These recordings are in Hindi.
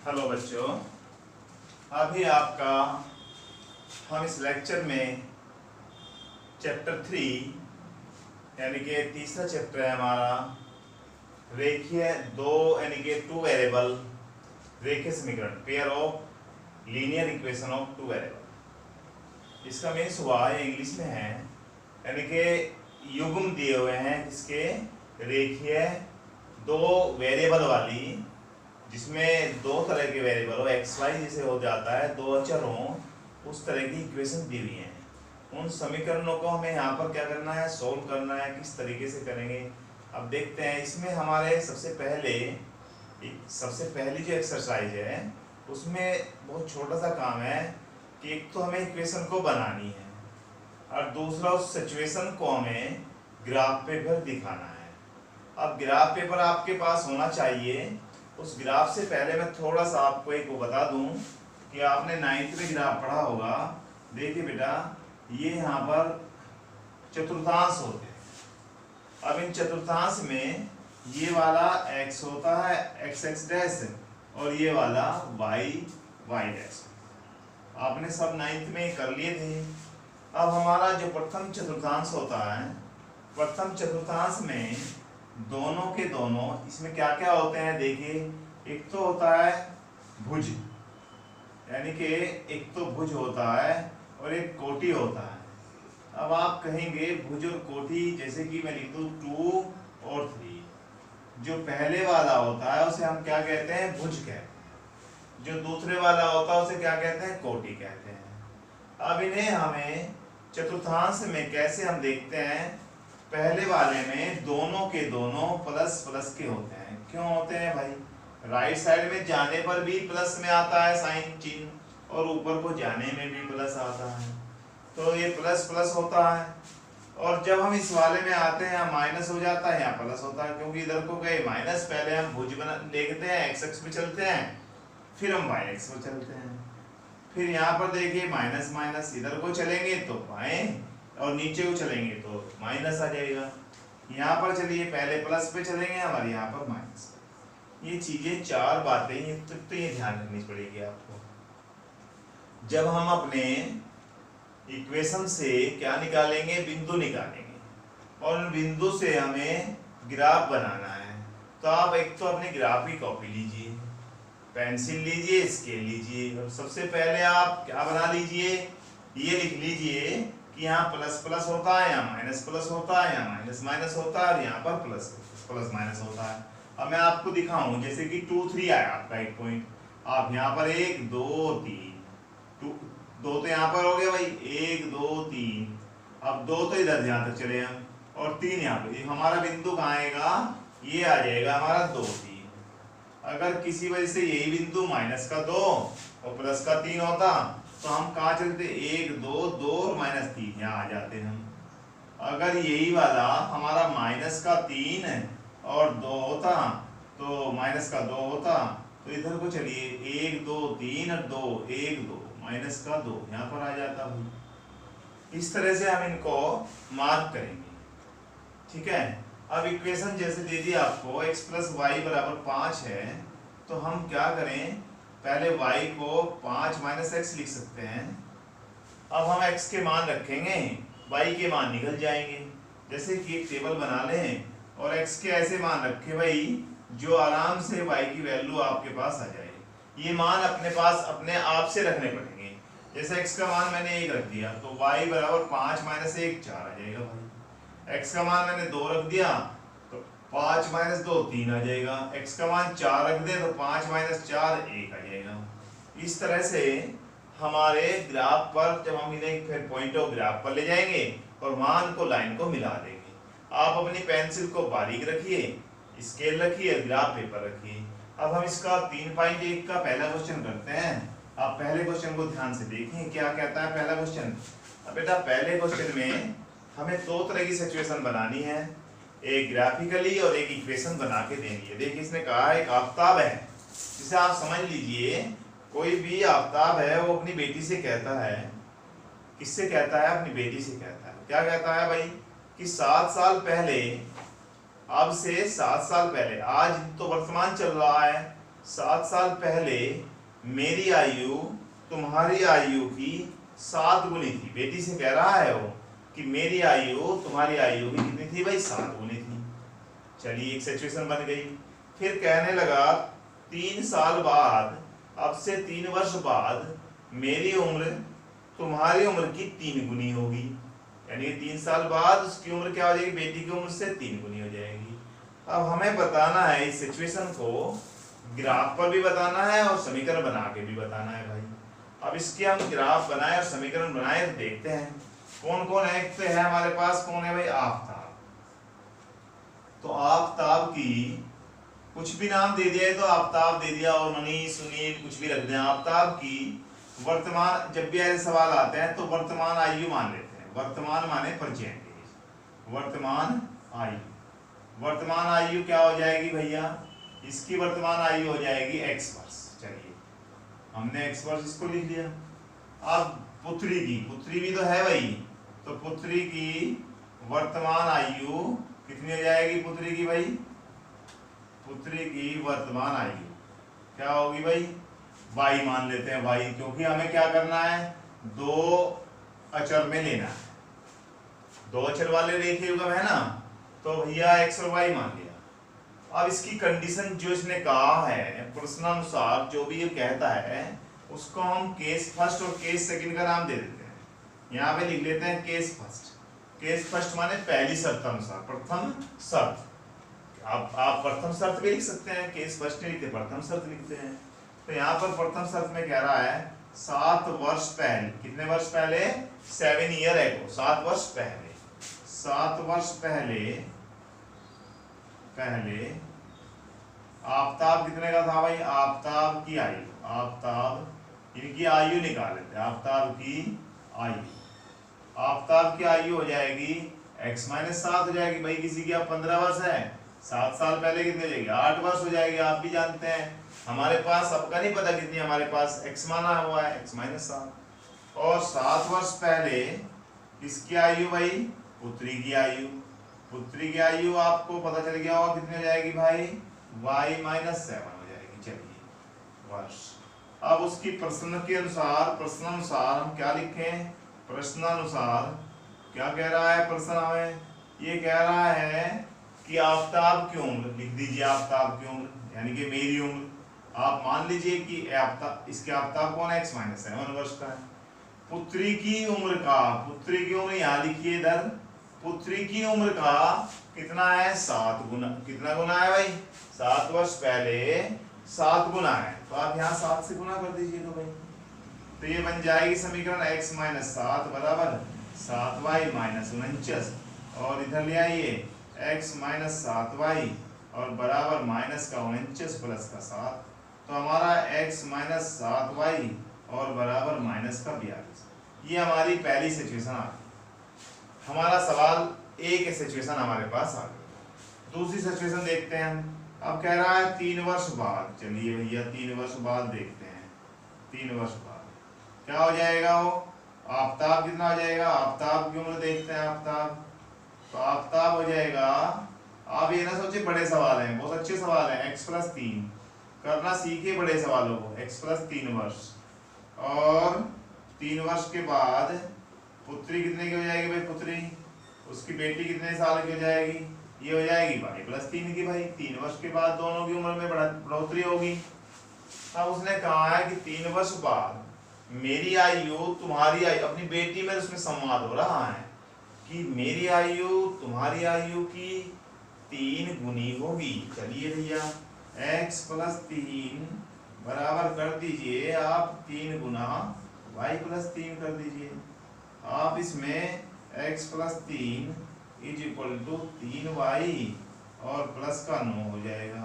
हेलो बच्चों, अभी आपका हम इस लेक्चर में चैप्टर 3 यानी कि तीसरा चैप्टर है हमारा रेखीय दो यानी कि टू वेरिएबल रेखीय समीकरण pair of linear equation of two variable. इसका मीन्स हुआ ये इंग्लिश में है यानी कि युग्म दिए हुए हैं जिसके रेखीय दो वेरिएबल वाली, जिसमें दो तरह के वेरिएबल हो एक्स वाई जैसे हो जाता है, दो अचर हो, उस तरह की इक्वेशन दी हुई हैं। उन समीकरणों को हमें यहाँ पर क्या करना है, सोल्व करना है। किस तरीके से करेंगे अब देखते हैं। इसमें हमारे सबसे पहली जो एक्सरसाइज है उसमें बहुत छोटा सा काम है कि एक तो हमें इक्वेशन को बनानी है और दूसरा उस सिचुएशन को हमें ग्राफ पेपर दिखाना है। अब ग्राफ पेपर आपके पास होना चाहिए। उस ग्राफ से पहले मैं थोड़ा सा आपको एक वो बता दूं कि आपने 9th में ग्राफ पढ़ा होगा। देखिए बेटा, ये यहाँ पर चतुर्थांश होते हैं। अब इन चतुर्थांश में ये वाला x होता है x x डैश और ये वाला y y डैश। आपने सब 9th में कर लिए थे। अब हमारा जो प्रथम चतुर्थांश होता है, प्रथम चतुर्थांश में दोनों के दोनों इसमें क्या क्या होते हैं देखिए। एक तो होता है भुज, यानी कि एक तो भुज होता है और एक कोटि होता है। अब आप कहेंगे भुज और कोटि, जैसे कि मैं लिख दूं 2 और 3। जो पहले वाला होता है उसे हम क्या कहते हैं, भुज कहते हैं। जो दूसरे वाला होता है उसे क्या कहते हैं, कोटि कहते हैं। अब इन्हें हमें चतुर्थांश में कैसे हम देखते हैं, पहले वाले में दोनों के दोनों प्लस प्लस के होते हैं। क्यों होते हैं भाई, राइट साइड में जाने पर भी प्लस में आता है साइन चिन्ह और ऊपर को जाने में भी प्लस आता है, तो ये प्लस प्लस होता है। और जब हम इस वाले में आते हैं यहाँ माइनस हो जाता है, यहाँ प्लस होता है, क्योंकि इधर को गए माइनस। पहले हम भुज बना देखते हैं, एक्स एक्स पे चलते हैं, फिर हम वाई एक्स पे चलते हैं। फिर यहाँ पर देखिए माइनस माइनस, इधर को चलेंगे तो बाएं और नीचे को चलेंगे तो माइनस आ जाएगा। यहाँ पर चलिए पहले प्लस पे चलेंगे हमारे यहाँ पर माइनस। ये चीजें चार बातें ये ध्यान रखनी पड़ेगी आपको। जब हम अपने इक्वेशन से क्या निकालेंगे, बिंदु निकालेंगे और उन बिंदु से हमें ग्राफ बनाना है। तो आप एक तो अपने ग्राफ की कॉपी लीजिए, पेंसिल लीजिए, स्केल लीजिए। सबसे पहले आप क्या बना लीजिए, ये लिख लीजिए कि यहाँ प्लस प्लस होता है, यहाँ माइनस प्लस होता है, यहाँ माइनस माइनस होता है और यहाँ पर प्लस प्लस माइनस होता है। अब मैं आपको दिखाऊं, जैसे कि 2 3 आया आपका एक पॉइंट, आप यहाँ पर 1 2 3 2 तो यहाँ पर हो गया भाई, 1 2 3। अब 2 तो इधर ध्यान तक चले हम और 3 यहाँ पे। हमारा बिंदु कहाँ आएगा, ये आ जाएगा हमारा 2 3। अगर किसी वजह से यही बिंदु माइनस का 2 और प्लस का 3 होता तो हम कहाँ चलते, 1 2 2 और माइनस 3 यहाँ आ जाते हम। अगर यही वाला हमारा माइनस का 3 और 2 होता तो माइनस का 2 होता, तो इधर को चलिए 1 2 3 और 2 1 2 माइनस का 2 यहाँ पर आ जाता भाई। इस तरह से हम इनको मार्क करेंगे, ठीक है। अब इक्वेशन जैसे दे दी आपको x + y = 5 है, तो हम क्या करें, पहले y को 5 - x लिख सकते हैं। अब हम x के मान रखेंगे, y के मान निकल जाएंगे। जैसे कि एक टेबल बना लें और x के ऐसे मान रखे भाई जो आराम से y की वैल्यू आपके पास आ जाए। ये मान अपने पास अपने आप से रखने पड़ेंगे। जैसे x का मान मैंने 1 रख दिया तो y = 5 - 1 4 आ जाएगा भाई। x का मान मैंने 2 रख दिया तो 5 - 2 3 आ जाएगा। x का मान 4 रख दे तो 5 - 4 1 आ जाएगा। इस तरह से हमारे ग्राफ पर जब हम इन्हें फिर पॉइंट ऑफ ग्राफ पर ले जाएंगे और मान को लाइन को मिला देंगे। आप अपनी पेंसिल को बारीक रखिए, स्केल रखिए, ग्राफ पेपर रखिए। अब हम इसका 3.1 का पहला क्वेश्चन करते हैं। आप पहले क्वेश्चन को ध्यान से देखें, क्या कहता है पहला क्वेश्चन। अब बेटा पहले क्वेश्चन में हमें दो तरह की सिचुएशन बनानी है, एक ग्राफिकली और एक इक्वेशन बना के देनी है। देखिए इसने कहा एक आफताब है, जिसे आप समझ लीजिए कोई भी आफताब है वो अपनी बेटी से कहता है, किससे कहता है, अपनी बेटी से कहता है। क्या कहता है भाई कि 7 साल पहले, अब से 7 साल पहले, आज तो वर्तमान चल रहा है, 7 साल पहले मेरी आयु तुम्हारी आयु की 7 गुनी थी। बेटी से कह रहा है वो कि मेरी आयु तुम्हारी आयु की कितनी थी भाई, 7 गुनी थी। चलिए एक सिचुएशन बन गई। फिर कहने लगा 3 साल बाद, अब से 3 वर्ष बाद मेरी उम्र तुम्हारी उम्र की 3 गुनी होगी। यानी कि 3 साल बाद उसकी उम्र क्या हो जाएगी, बेटी की उम्र से 3 गुनी हो जाएगी। अब हमें बताना है इस सिचुएशन को ग्राफ पर भी बताना है और समीकरण बना के भी बताना है भाई। अब इसके हम ग्राफ बनाए और समीकरण बनाए तो देखते हैं कौन कौन है। एक तो है हमारे पास, कौन है भाई, आफ्ताब। तो आफ्ताब की कुछ भी नाम दे दिया है तो आफ्ताब दे दिया, और मनीष, सुनील कुछ भी रख दिया। आफ्ताब की वर्तमान, जब भी ऐसे सवाल आते हैं तो वर्तमान आयु मान लेते हैं। वर्तमान माने प्रेजेंट एज, वर्तमान आयु। वर्तमान आयु क्या हो जाएगी भैया, इसकी वर्तमान आयु हो जाएगी x वर्ष। चलिए हमने x वर्ष इसको लिख लिया। अब पुत्री की, पुत्री भी तो है भाई, तो पुत्री की वर्तमान आयु कितनी हो जाएगी पुत्री की भाई, पुत्री की वर्तमान आयु क्या होगी भाई, y मान लेते हैं y, क्योंकि हमें क्या करना है, 2 अचर में लेना है। 2 अचर वाले रेखीय युग्म है ना, तो भैया x और y मान लिया। अब इसकी कंडीशन जो इसने कहा है प्रश्नानुसार, जो भी ये कहता है उसको हम केस फर्स्ट और केस सेकंड का नाम दे देते हैं। यहाँ पे लिख लेते हैं केस फर्स्ट। केस फर्स्ट माने पहली शर्त अनुसार, प्रथम शर्त। आप प्रथम शर्त भी लिख सकते हैं, केस फर्स्ट नहीं लिखते, प्रथम शर्त लिखते हैं। तो यहाँ पर प्रथम शर्त में कह रहा है 7 वर्ष पहले, कितने वर्ष पहले, 7 ईयर एगो, 7 वर्ष पहले, 7 वर्ष पहले आफ्ताब कितने का था भाई, आफ्ताब की आयु, आफ्ताब इनकी आयु निकाल लेते हैं। आफ्ताब की आयु, आफ्ताब की आयु हो जाएगी x - 7 हो जाएगी भाई। किसी की अब 15 वर्ष है, 7 साल पहले कितनी हो जाएगी, 8 वर्ष हो जाएगी। आप भी जानते हैं, हमारे पास सबका नहीं पता कितनी, हमारे पास x माना हुआ है, x - 7। और 7 वर्ष पहले किसकी आयु भाई, पुत्री की आयु। पुत्री की आयु आपको पता चल गया होगा कितनी हो जाएगी भाई, y - 7 हो जाएगी। चलिए वर्ष। अब उसकी प्रश्न के अनुसार, प्रश्नानुसार हम क्या लिखें, प्रश्नानुसार क्या कह रहा है प्रश्न हमें, ये कह रहा है कि आफ्ताब की उम्र, लिख दीजिए आफ्ताब की उम्र यानी कि मेरी उम्र। आप मान लीजिए कि आफ्ताब, इसके आफ्ताब कौन है, x - 7 वर्ष का है। पुत्री की उम्र का, पुत्री की उम्र यहाँ लिखिए इधर, पुत्री की उम्र का कितना है, 7 गुना। कितना गुना है भाई, 7 वर्ष पहले 7 गुना है, तो आप यहाँ 7 से गुना कर दीजिए। तो भाई तो ये बन जाएगी समीकरण x - 7 बराबर 7y - 49, और इधर ले आइए x - 7y और बराबर माइनस का 49 प्लस का 7, तो हमारा x - 7y और बराबर माइनस का 42। ये हमारी पहली सिचुएशन आ गई। हमारा सवाल ए के सिचुएशन हमारे पास आ गई। दूसरी सिचुएशन देखते हैं हम। अब कह रहा है 3 वर्ष बाद। चलिए भैया 3 वर्ष बाद देखते हैं। 3 वर्ष बाद क्या हो जाएगा, वो आफ्ताब कितना हो जाएगा, आफ्ताब की उम्र देखते हैं। आफ्ताब, तो आफ्ताब हो जाएगा, आप ये ना सोचिए बड़े सवाल हैं, बहुत अच्छे सवाल हैं। x + 3 करना सीखिए बड़े सवालों को। x + 3 वर्ष, और 3 वर्ष के बाद पुत्री कितने की हो जाएगी भाई, पुत्री उसकी बेटी कितने साल की हो जाएगी, ये हो जाएगी y + 3 की भाई। 3 वर्ष के बाद दोनों की उम्र में बढ़ोतरी होगी। अब उसने कहा है कि 3 वर्ष बाद मेरी आयु तुम्हारी आयु, अपनी बेटी में उसमें संवाद हो रहा है कि मेरी आयु तुम्हारी आयु की 3 गुनी होगी। चलिए भैया x + 3 बराबर कर दीजिए आप 3 गुना y + 3 कर दीजिए। आप इसमें x + 3 = 3y और प्लस का 9 हो जाएगा।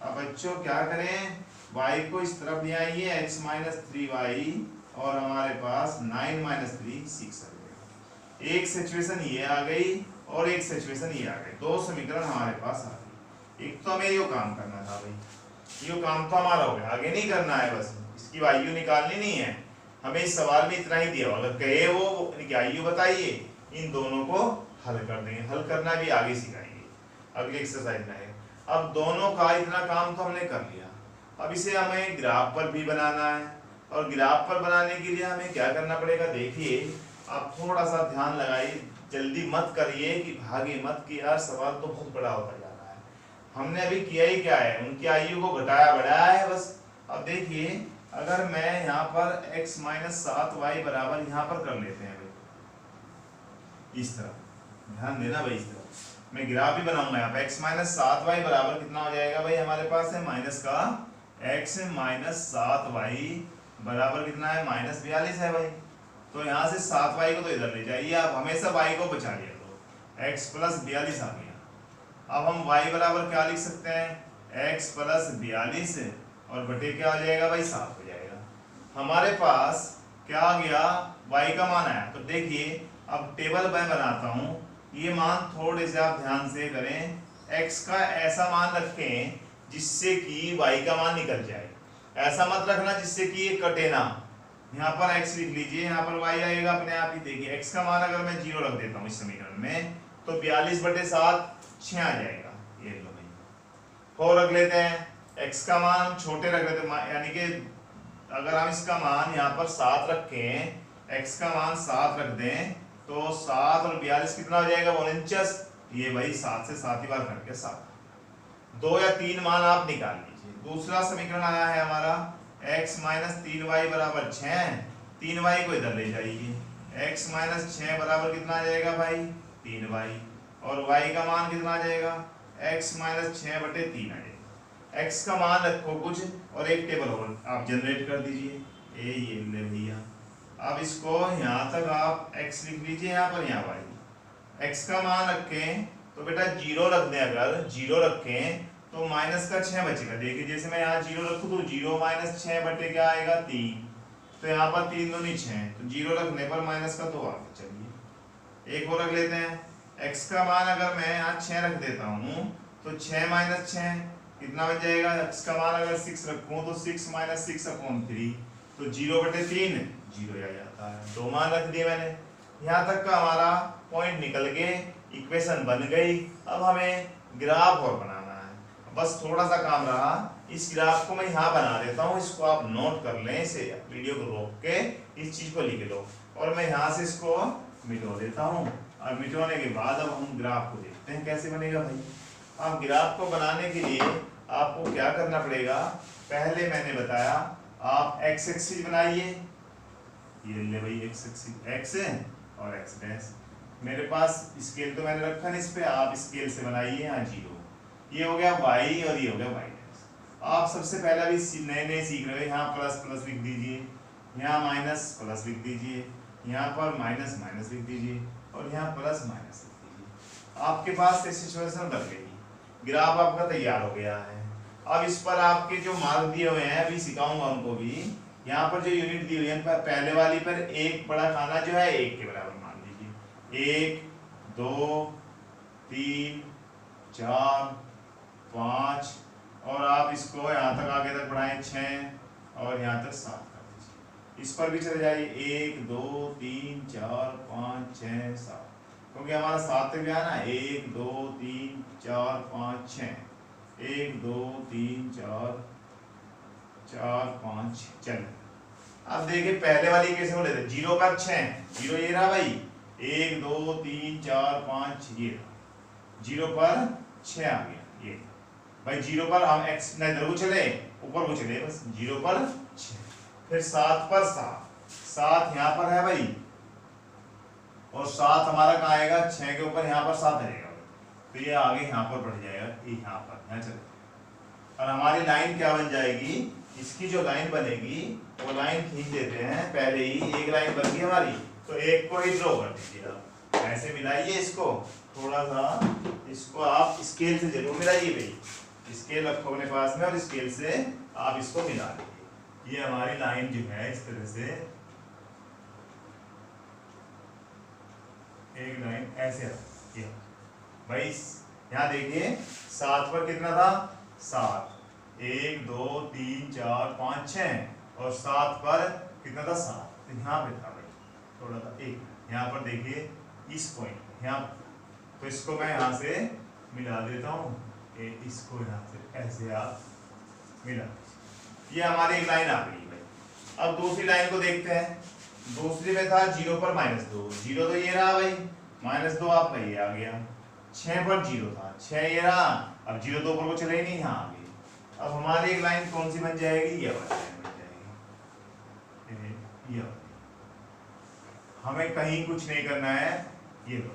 अब बच्चों क्या करें, y को इस तरफ ले आइए, x - 3y और हमारे पास 9 - 3 6 आ जाएगा। एक सिचुएशन ये आ गई और एक सिचुएशन ये आ गई, 2 समीकरण हमारे पास आ गई। एक तो हमें यो काम करना था भाई, यो काम तो हमारा हो गया, आगे नहीं करना है, बस इसकी वायु निकालनी नहीं है हमें। इस सवाल में इतना ही दिया, अगर कहे वो इनकी आयु बताइए, इन दोनों को हल कर देंगे। हल करना भी आगे सिखाएंगे, अगले एक्सरसाइज में है। अब दोनों का इतना काम तो हमने कर लिया। अब इसे हमें ग्राफ पर भी बनाना है, और ग्राफ पर बनाने के लिए हमें क्या करना पड़ेगा, देखिए आप थोड़ा सा ध्यान लगाइए, जल्दी मत करिए कि भागे मत कि यार सवाल तो बहुत बड़ा होता जा रहा है। हमने अभी किया ही क्या है, उनकी आयु को घटाया बढ़ाया है बस। अब देखिए अगर मैं यहाँ पर x माइनस 7y बराबर यहाँ पर कर लेते हैं भाई, इस तरह ध्यान देना भाई, इस तरह मैं ग्राफ भी बनाऊंगा यहाँ पे। x माइनस 7y बराबर कितना हो जाएगा भाई, हमारे पास है माइनस का x माइनस 7y बराबर कितना है, माइनस 42 है भाई। तो यहाँ से 7y को तो इधर ले जाइए आप, हमेशा y को बचा लिया तो x प्लस 42 आ गया। अब हम y बराबर क्या लिख सकते हैं, x प्लस 42 और बटे क्या हो जाएगा भाई, 7 हो जाएगा। हमारे पास क्या आ गया, y का मान आया। तो देखिए अब टेबल मैं बनाता हूँ, ये मान थोड़े से आप ध्यान से करें, x का ऐसा मान रखें जिससे कि y का मान निकल जाए, ऐसा मत रखना जिससे कि ये कटे ना। यहाँ पर x लिख लीजिए, यहाँ पर y आएगा अपने आप ही। देखिए x का मान अगर मैं 0 रख देता हूँ इस समीकरण में, तो 42/7 6 आ जाएगा। ये लो भाई 4 रख लेते हैं, x का मान हम छोटे रख लेते हैं, यानी कि अगर हम इसका मान यहाँ पर 7 रखें, x का मान 7 रख दें, तो 7 और 42 कितना हो जाएगा, 49। ये भाई 7 से 7 ही बार करके 7, 2 या 3 मान आप निकाल लीजिए। दूसरा समीकरण आया है हमारा x माइनस 3y बराबर 6, 3y को इधर ले जाइए, x माइनस 6 बराबर कितना आ जाएगा भाई, 3y, और y का मान कितना आ जाएगा, x माइनस 6/3 आ जाएगा। x का मान रखो कुछ और एक टेबल और आप जनरेट कर दीजिए, ये ले भैया। अब इसको यहाँ तक आप x लिख लीजिए, यहाँ पर यहाँ y, x का मान रखें तो बेटा 0 रख दें, अगर 0 रखें तो माइनस का 6 बचेगा। देखिए जैसे मैं यहाँ 0 रखूँ तो 0 माइनस 6 बटे क्या आएगा, 3, तो यहाँ पर 3 दूनी 6, तो 0 रखने पर माइनस का 2 आ गया। चलिए एक और रख लेते हैं, x का मान अगर मैं यहाँ 6 रख देता हूँ तो 6 माइनस 6 कितना बन जाएगा, x का मान अगर 6 रखूँ तो 6 माइनस 6/3, तो 0/3 0 आ जाता है। 2 मान रख दिए मैंने, यहाँ तक का हमारा पॉइंट निकल के इक्वेशन बन गई। अब हमें ग्राफ और बनाना है, बस थोड़ा सा काम रहा। इस ग्राफ को मैं यहाँ बना देता हूँ, इसको आप नोट कर लें, इसे वीडियो को रोक के इस चीज को लिख लो, और मैं यहाँ से इसको मिटो देता हूँ। और मिटोने के बाद अब हम ग्राफ को देखते हैं कैसे बनेगा भाई। अब ग्राफ को बनाने के लिए आपको क्या करना पड़ेगा, पहले मैंने बताया आप x एक्सिस बनाइए, ये ले भाई x एक्सिस, x और x डैश। मेरे पास स्केल तो मैंने रखा नहीं इस पे, आप स्केल से बनाइए। यहाँ 0, ये हो गया y और ये हो गया y डैश। आप सबसे पहले अभी नए नए सीख रहे हो, यहाँ प्लस प्लस लिख दीजिए, यहाँ माइनस प्लस लिख दीजिए, यहाँ पर माइनस माइनस लिख दीजिए, और यहाँ प्लस माइनस लिख दीजिए। आपके पास ये सिचुएशन बन गई, ग्राफ आपका तैयार हो गया है। अब इस पर आपके जो मार्क दिए हुए हैं अभी सिखाऊंगा उनको भी। यहाँ पर जो यूनिट दी हुई है पहले वाली पर एक बड़ा खाना जो है 1 के बराबर मान लीजिए, 1 2 3 4 5, और आप इसको यहाँ तक आगे तक बढ़ाएं 6 और यहाँ तक 7 कर दीजिए। इस पर भी चले जाइए 1 2 3 4 5 6 7, क्योंकि हमारा 7 तक गया ना, 1 2 3 4 5 6, 1 2 3 4 5 6। चल अब देखिए पहले वाली कैसे हो लेते, 0 पर 6, 0 ये रहा भाई, 1 2 3 4 5 ये रहा, 0 पर 6 आ गया ये भाई। 0 पर हम x न इधर को चले ऊपर को चले, बस 0 पर 6, फिर 7 पर 7 यहाँ पर है भाई, और 7 हमारा कहाँ आएगा, 6 के ऊपर यहाँ पर 7 आएगा, तो ये आगे यहाँ पर बढ़ जाएगा, ये यहाँ पर यहाँ चले, और हमारी लाइन क्या बन जाएगी, इसकी जो लाइन बनेगी वो लाइन खींच देते हैं। पहले ही एक लाइन बन गई हमारी, तो एक को ही ड्रॉ कर दीजिए आप, ऐसे मिलाइए इसको थोड़ा सा, इसको आप स्केल से जरूर मिलाइए भाई, स्केल रखो अपने पास में और स्केल से आप इसको मिला लीजिए। ये हमारी लाइन जो है इस तरह से एक लाइन ऐसे ये भाई, यहाँ देखिए 7 पर कितना था, 7, 1 2 3 4 5 6, और 7 पर कितना था, 7, तो यहाँ पे था भाई थोड़ा सा एक, यहाँ पर देखिए इस पॉइंट यहाँ, तो इसको मैं यहाँ से मिला देता हूँ, इसको यहाँ से ऐसे आप मिला, ये हमारी एक लाइन आ गई भाई। अब दूसरी लाइन को देखते हैं। दूसरी में था 0 पर -2, 0 तो ये रहा भाई, -2 आपका ये आ गया। 6 पर 0 था, 6 ये रहा, अब 0 तो ऊपर को चले ही नहीं, यहाँ आ गई। अब हमारी एक लाइन कौन सी बन जाएगी, ये वाली लाइन बन जाएगी। ये हमें कहीं कुछ नहीं करना है। ये लो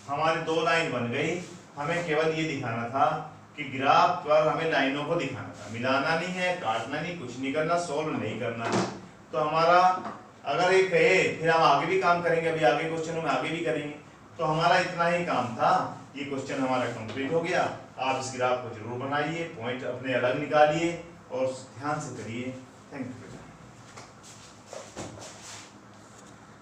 हमारी दो लाइन बन गई। हमें केवल ये दिखाना था कि ग्राफ पर हमें लाइनों को दिखाना था, मिलाना नहीं है, काटना नहीं, कुछ नहीं करना, सोल्व नहीं करना है। तो हमारा अगर ये कहे फिर हम आगे भी काम करेंगे, अभी आगे क्वेश्चनों में आगे भी करेंगे। तो हमारा इतना ही काम था, ये क्वेश्चन हमारा कंप्लीट हो गया। आप इस ग्राफ को जरूर बनाइए, पॉइंट अपने अलग निकालिए और ध्यान से करिए। Thank you.